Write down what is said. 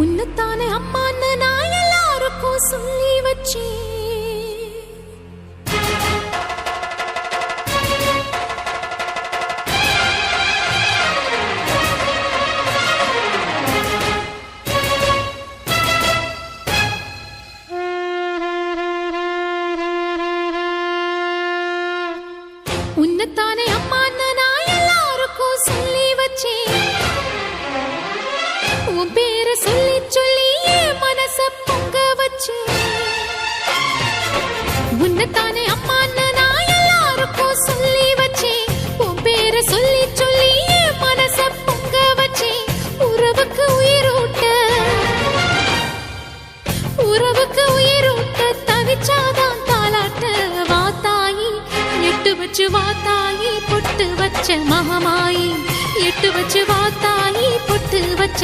உன்னத்தானே அம்மான்னு நான் எல்லாருக்கும் சொல்லி வச்சேன். உன்னத்தானே அம்மான்னு நான் எல்லாருக்கும் சொல்லி வச்சேன். உன் பேரை சொல்லி சொல்லி என் மனச பொங்க வச்சேன். உன்னத்தானே அம்மான்னு நான் எல்லாருக்கும் சொல்லி வச்சேன். உன் பேரை சொல்லி சொல்லி என் மனச பொங்க வச்சேன். உறவுக்கு உயிரூட்ட தவிச்சாதான் தாலாட்ட. வாத்தாயி எட்டு வச்சு வாத்தாயி பொட்டு வச்ச மகமாயி. எட்டு வச்சு வாத்தாயி பொட்டு வச்ச